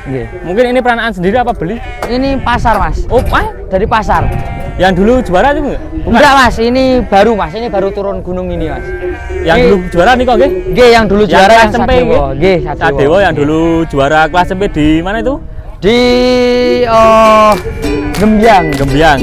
Nggih. Mungkin ini peranaan sendiri apa beli? Ini pasar Mas. Oh, Dari pasar. yang dulu juara itu enggak? Enggak Mas, ini baru Mas. Ini baru turun gunung ini Mas. Yang dulu juara nih kok nggih? Nggih, yang dulu juara yang SMP Sadewo. Nggih, Sadewo yang dulu juara kelas SMP di mana itu? Di Gembyang. Gembyang.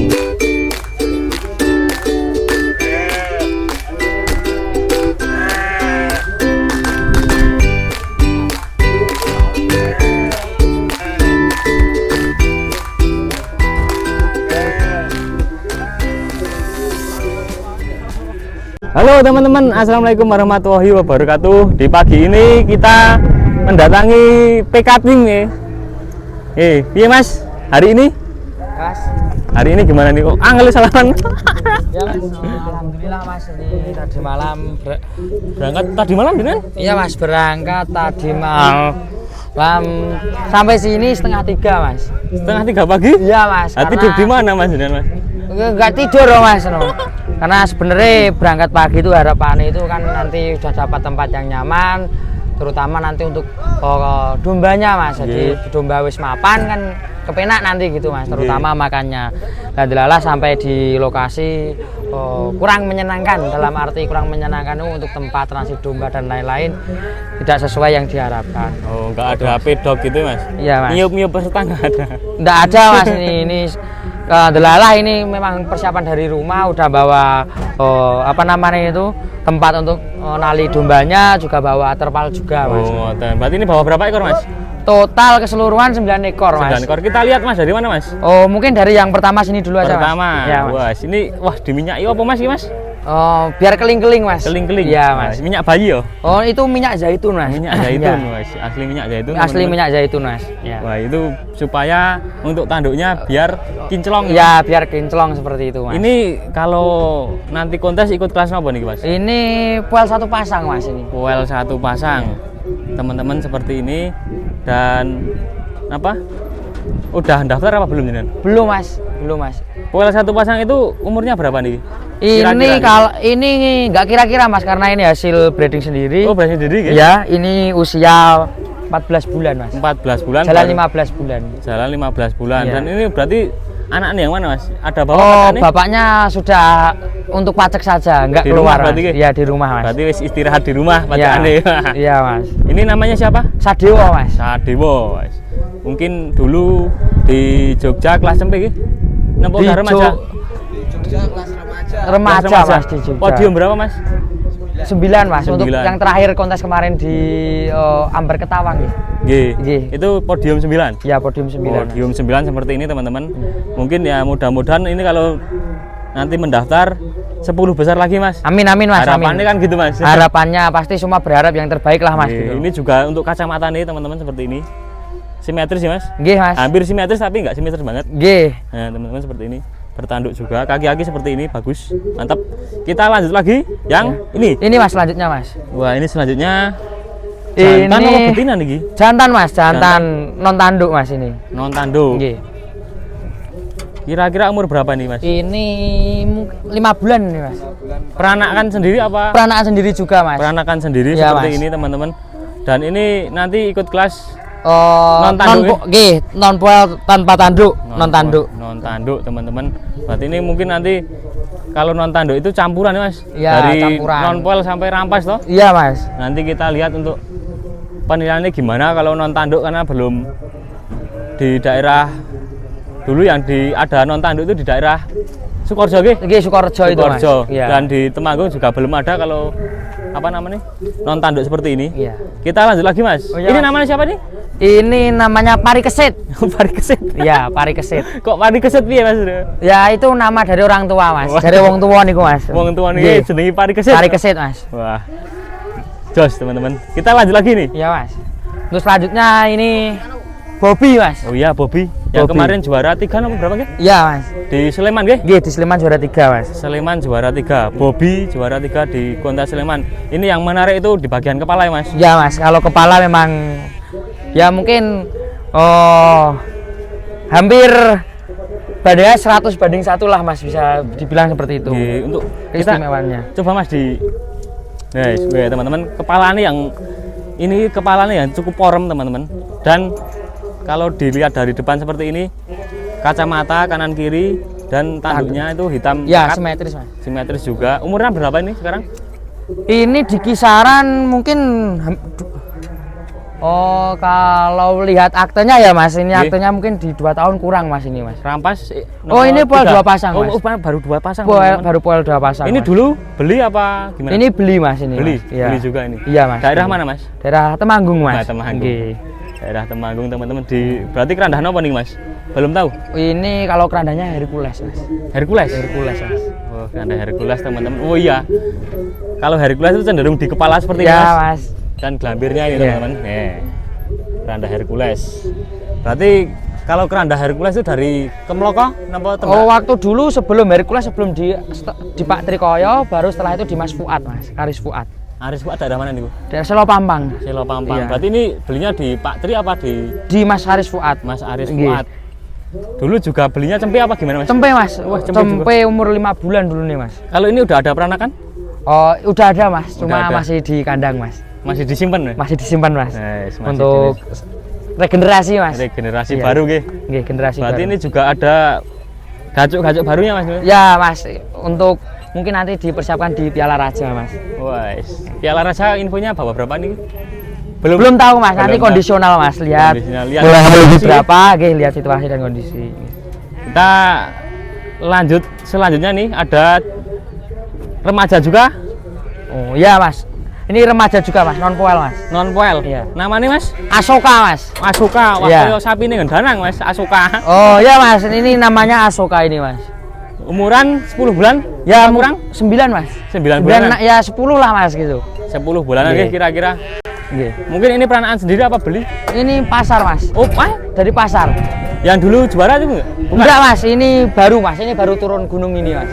Halo teman-teman, assalamualaikum warahmatullahi wabarakatuh. Di pagi ini kita mendatangi Pekating nih. Iya Mas, hari ini? Mas. Hari ini gimana nih kok? Angel salaman. Ya Mas, alhamdulillah Mas, ini tadi malam Berangkat tadi malam dengan? Iya Mas, berangkat tadi malam sampai sini 2:30 Mas. 2:30 pagi? Iya Mas. Tidur di mana Mas? Enggak tidur loh Mas, no. Karena sebenarnya berangkat pagi itu harapannya itu kan nanti sudah dapat tempat yang nyaman, terutama nanti untuk dombanya Mas. Jadi domba wis mapan kan kepenak nanti gitu Mas, terutama makannya. Dan delala sampai di lokasi kurang menyenangkan, dalam arti kurang menyenangkan itu untuk tempat transit domba dan lain-lain tidak sesuai yang diharapkan. Oh, enggak ada pedok gitu Mas? Iya Mas. Niup-niup peserta enggak ada? Enggak ada Mas, ini delala ini memang persiapan dari rumah, udah bawa apa namanya itu tempat untuk nali dombanya, juga bawa terpal juga Mas. Oh, berarti ini bawa berapa ekor Mas? Total keseluruhan 9 ekor Mas. 9 ekor. Kita lihat Mas dari mana Mas? Oh, mungkin dari yang pertama sini dulu aja Mas. Pertama. Ya, Mas. Wah, sini diminyaki apa Mas ini Mas? Oh, biar keling-keling Mas. Keling-keling. Iya Mas. Minyak bayi yo. Oh, itu minyak zaitun Mas. Minyak zaitun Mas. Asli minyak zaitun. Asli minyak zaitun Mas. Ya. Wah, itu supaya untuk tanduknya biar kinclong. Ya, biar kinclong seperti itu Mas. Ini kalau nanti kontes ikut kelas apa nih Mas? Ini poel 1 pasang Mas ini. Poel 1 pasang. Teman-teman seperti ini dan apa? Udah daftar apa belum nih? Belum Mas, belum Mas. Poel 1 pasang itu umurnya berapa nih? Ini kalau ini nggak kira-kira Mas, karena ini hasil breeding sendiri. Oh, breeding sendiri ya? Ya, ini usia 14 bulan Mas. 14 bulan. Jalan 15 bulan. Jalan 15 bulan. Ya. Dan ini berarti anaknya yang mana Mas? Ada bapak? Oh, bapaknya sudah untuk pacek saja, nggak di keluar. Rumah, berarti, ya di rumah Mas. Berarti wis istirahat di rumah pacekannya. Iya Mas. Ini namanya siapa? Sadewo Mas. Sadewo Mas. Mungkin dulu di Jogja kelas SMP nggih? Nempel remaja. Jogja kelas remaja Mas di Jogja. Podium berapa Mas? 9 Mas. 9. Untuk yang terakhir kontes kemarin di Amber Ketawang Nggih. Itu podium 9. Ya, podium 9. Podium 9 seperti ini teman-teman. Mungkin ya mudah-mudahan ini kalau nanti mendaftar 10 besar lagi Mas. Amin Mas. Harapannya kan gitu Mas. Harapannya pasti semua berharap yang terbaik lah Mas. Gitu. Ini juga untuk kacamata nih teman-teman seperti ini. Simetris ya Mas? Nggih Mas. Hampir simetris tapi nggak simetris banget. Nggih. Nah teman-teman seperti ini. Bertanduk juga, kaki-kaki seperti ini, bagus, mantap. Kita lanjut lagi yang ini. Ini Mas, selanjutnya Mas. Wah, ini selanjutnya jantan apa betina nih? Jantan Mas, jantan non tanduk Mas ini. Non tanduk. Nggih. Kira-kira umur berapa nih Mas? Ini 5 bulan nih Mas. Peranakan sendiri apa? Peranakan sendiri juga Mas. Peranakan sendiri ya, seperti Mas. ini teman-teman. Dan ini nanti ikut kelas non poel tanpa tanduk, non tanduk. Non tanduk teman-teman. Berarti ini mungkin nanti kalau non tanduk itu campuran ya Mas? Ya, dari campuran. non poel sampai rampas toh? Iya Mas. Nanti kita lihat untuk penilaiannya gimana kalau non tanduk, karena belum di daerah dulu yang ada non tanduk itu di daerah Sukorejo Sukorejo itu Mas. Ya. Dan di Temanggung juga belum ada kalau apa namanya non tanduk seperti ini. Iya. Kita lanjut lagi Mas. Oh, ya, ini Mas. namanya siapa nih? Ini namanya pari kesit. Pari kesit. Iya, pari kesit. Kok pari kesit piye Mas? Ya itu nama dari orang tua Mas. Dari wong tua niku Mas. Wong tua niki jenenge pari kesit. Pari kesit Mas. Wah. Jos teman-teman. Kita lanjut lagi nih. Iya Mas. Terus selanjutnya ini Bobby Mas. Oh iya Bobby. Yang Bobby. kemarin juara 3 nomor berapa nggih? Iya Mas. Di Sleman nggih? Nggih, di Sleman juara 3 Mas. Sleman juara 3, Bobby juara 3 di kontes Sleman. Ini yang menarik itu di bagian kepala ya Mas? Iya Mas, kalau kepala memang ya mungkin hampir badannya 100 banding 1 lah Mas, bisa dibilang seperti itu. Untuk keistimewaannya. Coba Mas di teman-teman, kepala ini yang kepalanya yang cukup porem teman-teman. Dan kalau dilihat dari depan seperti ini, kacamata kanan kiri dan tanduknya itu hitam Ya, pekat, simetris mas. simetris juga. Umurnya berapa ini sekarang? Ini di kisaran mungkin kalau lihat aktenya ya mas, ini Nggih. aktenya mungkin di 2 tahun kurang mas ini mas. Rampas. Oh, ini poel 2 tiga. pasang mas. Baru 2 pasang. Poel, teman-teman. baru poel 2 pasang. Ini mas. dulu beli apa gimana? Ini beli mas ini. beli, Mas. Iya. beli juga ini. Iya mas. Daerah Beli. mana mas? Daerah Temanggung mas. Nah, Temanggung. Nggih. Daerah Temanggung teman-teman. Berarti kerandahan apa nih mas? Belum tahu. Ini kalau kerandanya Hercules mas. Hercules. Hercules mas. Oh, keranda Hercules teman-teman. Oh iya. Kalau Hercules itu cenderung di kepala seperti ini Ya mas. mas. Dan gelambirnya ini Iya. teman-teman. Keranda Hercules. Berarti kalau keranda Hercules itu dari Kemloko napa Tembak? Oh, waktu dulu sebelum Hercules, sebelum di Pak Trikoyo, baru setelah itu di Mas Fuad mas, Karis Fuad. Aris Fuad daerah mana nih Bu? Dari Selo Pampang. Selo Pampang. Iya. Berarti ini belinya di Pak Tri apa di Di Mas Haris Fuad. Mas Aris Nggih. Fuad? Dulu juga belinya cempe apa gimana mas? Cempe mas. Wah, cempe cempe umur 5 bulan dulu nih mas. Kalau ini udah ada peranakan? Oh, udah ada mas, cuma ada. masih di kandang mas. Masih disimpan? Masih disimpan mas. Masih Untuk regenerasi mas. regenerasi Iya. baru nggih. Nggih, generasi Berarti baru. ini juga ada gacuk-gacuk barunya mas? Ya mas, untuk mungkin nanti dipersiapkan di Piala Raja mas. Wah, Piala Raja infonya bawa berapa nih? Belum tahu mas, nanti Belum tahu. kondisional mas, lihat Kondisional, lihat bola kondisi. berapa, lihat situasi dan kondisi. Kita lanjut selanjutnya nih ada remaja juga Oh iya mas, ini remaja juga mas, non poel mas. non poel. Iya. Namanya mas? Asoka mas. Asuka. Wah, Iya. kayak sapi nih gandanang mas. Asuka. Oh iya mas, ini namanya Asoka ini mas. Umuran 10 bulan? Ya kurang? 9 mas. 9 bulanan. Ya 10 lah mas gitu. 10 bulanan Iya. nggih kira-kira. Nggih. Mungkin ini peranaan sendiri apa beli? Ini pasar mas, Oh, dari pasar. yang dulu juara itu enggak? Enggak mas, ini baru mas, ini baru turun gunung ini mas.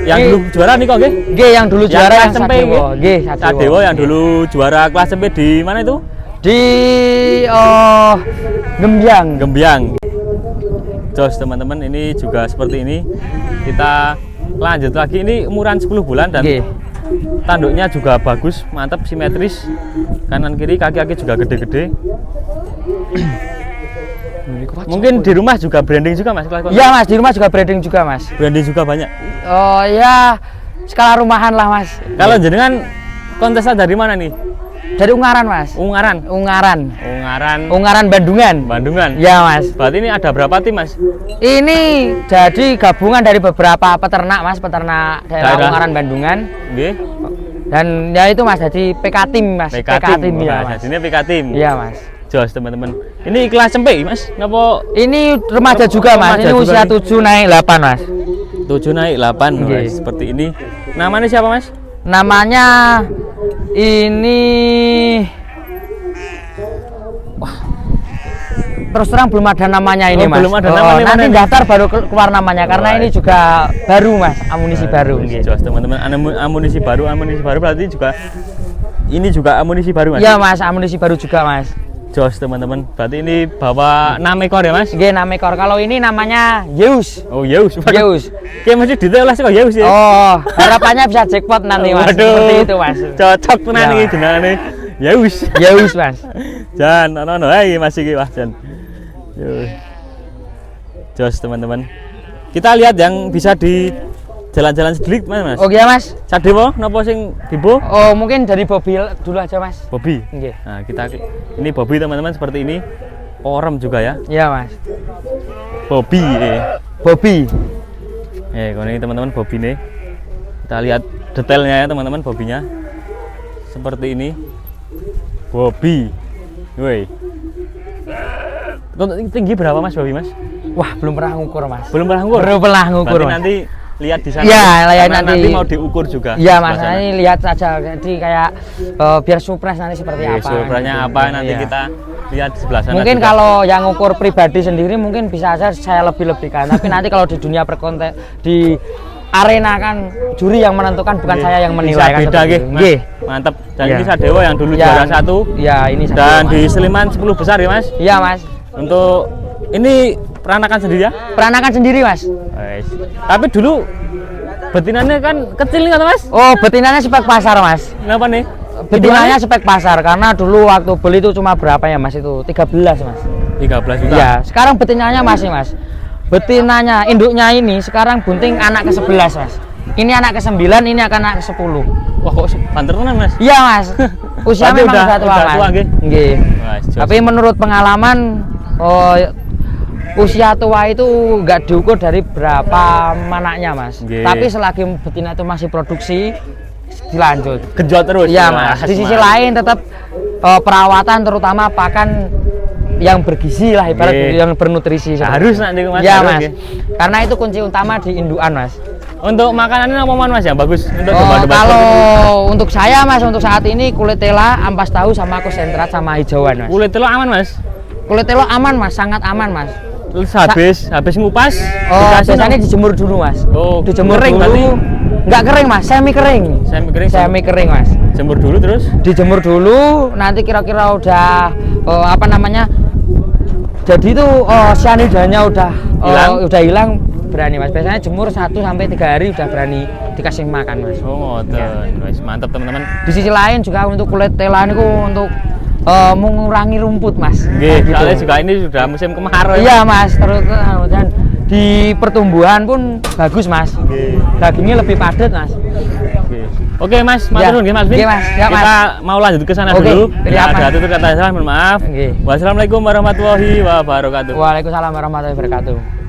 Yang Ini- dulu juara nih kok nggih? Nggih, yang dulu juara kelas yang SMP Sadewo. nggih? Nggih, Sadewo yang dulu juara kelas SMP di mana itu? Di Gembyang. Gembyang. Jos teman-teman, ini juga seperti ini. Kita lanjut lagi, ini umuran 10 bulan dan Nggih. tanduknya juga bagus, mantap, simetris. Kanan kiri kaki-kaki juga gede-gede. Mungkin di rumah juga branding juga mas? Iya mas, di rumah juga breeding juga mas. Branding juga banyak. Oh ya, skala rumahan lah mas. Kalau jenengan kontestan dari mana nih? Dari Ungaran mas. Ungaran. Ungaran. Ungaran Bandungan. Bandungan. Ya mas. Berarti ini ada berapa tim mas? Ini jadi gabungan dari beberapa peternak mas, peternak daerah Daerah. Ungaran Bandungan. Nggih. Dan ya itu mas, jadi PK tim mas. PK tim. ya Wah, mas. jadinya PK tim. Iya mas. Jos teman-teman. Ini kelas cempe mas? Napa Ini remaja juga mas. Remaja Ini juga usia nih. 7 naik 8 mas. 7 naik 8 Nggih. mas. Seperti ini. Namanya siapa mas? Namanya ini terus terang belum ada namanya ini Oh, mas. belum ada namanya, nanti mana nih? daftar baru keluar namanya karena Wah. ini juga baru mas, amunisi baru. Jos teman-teman, amunisi baru berarti juga ini juga amunisi baru mas. Iya mas, amunisi baru juga mas. Jos teman-teman, berarti ini bawa 6 ekor ya mas? Oke, nama ekor. Kalau ini namanya Yeus. Oh Yeus. Yeus. Kayak masih detail lah sih kok Yeus ya. Oh, harapannya bisa jackpot nanti mas. Seperti itu mas. Cocok tenan Ya, iki Mas. jenengane. Yeus. Yeus mas. Jan, ono ae Mas iki wah Jan. Yo. Jos teman-teman. Kita lihat yang bisa di jalan-jalan sedikit Mas. Oke ya mas. Sadewo napa sing dibo? Oh mungkin dari Bobil dulu aja mas. Bobby. Oke. Nah, kita ini Bobby teman-teman seperti ini. Orem juga ya. Iya mas. Bobby. Bobby. Kalau ini teman-teman Bobby nih. Kita lihat detailnya ya teman-teman Bobby-nya. Seperti ini. Bobby. Woi. Tinggi berapa Mas Bobby Mas? Wah belum pernah ngukur mas. Belum pernah ngukur. Belum pernah ngukur Berarti mas. nanti lihat di sana. Iya, lihat Karena nanti. mau diukur juga. Iya di mas, sebelah sana. ini lihat saja. Jadi kayak biar surprise nanti seperti Oke, apa. surprise-nya gitu. apa nanti Iya. kita lihat di sebelah sana. Mungkin juga. kalau yang ngukur pribadi sendiri mungkin bisa saja saya lebih-lebihkan. Tapi nanti kalau di dunia perkonten di arena kan juri yang menentukan bukan Oke, saya yang bisa menilai kan. beda seperti nggih, itu. Mas. Nggih. Mantap. Dan Iya. ini Sadewo yang dulu Yang- juara 1 Iya, ini Sadewo, dan Mas. di Sleman 10 besar ya Mas. Iya mas. Untuk ini peranakan sendiri ya. Peranakan sendiri mas. Wes. Tapi dulu betinannya kan kecil nggak Mas? Oh betinanya spek pasar mas. Kenapa nih? Betinanya spek pasar karena dulu waktu beli itu cuma berapa ya mas itu 13 mas. 13 juta. Ya, sekarang betinanya masih Mas. Betinanya, induknya ini sekarang bunting anak ke-11 Mas. Ini anak ke-9, ini akan anak ke-10. Wah, kok banter tenan, Mas? Iya Mas. Usia Berarti memang udah tua udah Mas. tua, nggih? Nggih. Wah, jos. Tapi menurut pengalaman usia tua itu nggak diukur dari berapa manaknya Mas. Nggih. Tapi selagi betina itu masih produksi dilanjut. Genjot terus. Iya Mas. Di sisi lain tetap perawatan terutama pakan yang bergizi lah ibarat Nggih. yang bernutrisi. Harus nanti Mas. Iya harus, Mas. nggih. Karena itu kunci utama di indukan Mas. Untuk makanannya apa Mas yang bagus untuk Oh, domba-domba? kalau untuk saya Mas untuk saat ini kulit tela, ampas tahu sama konsentrat sama hijauan Mas. Kulit telur aman, Mas. Kulit tela aman Mas, sangat aman Mas. Terus habis ngupas Oh, dikasih biasanya dijemur dulu Mas. Oh, Dijemur kering dulu. berarti? Enggak kering Mas, semi kering. Semi kering. Mas. Jemur dulu terus. Dijemur dulu, nanti kira-kira udah apa namanya? Jadi itu cyanidanya udah hilang berani Mas. Biasanya jemur 1 sampai 3 hari udah berani dikasih makan Mas. Oh, ngoten. Wis mantap teman-teman. Di sisi lain juga untuk kulit tela niku untuk mengurangi rumput Mas. Nggih, Nah, soalnya juga ini sudah musim kemarau ya. Iya Mas, terus dan di pertumbuhan pun bagus Mas. Nggih. Dagingnya lebih padat Mas. Oke Mas, matur nuwun nggih Mas Bin. Oke, Mas. Ya, Mas. Kita mau lanjut ke sana Oke, dulu. siap, Mas. Ada tutur kata salah, mohon maaf. Oke. Wassalamualaikum warahmatullahi wabarakatuh. Waalaikumsalam warahmatullahi wabarakatuh.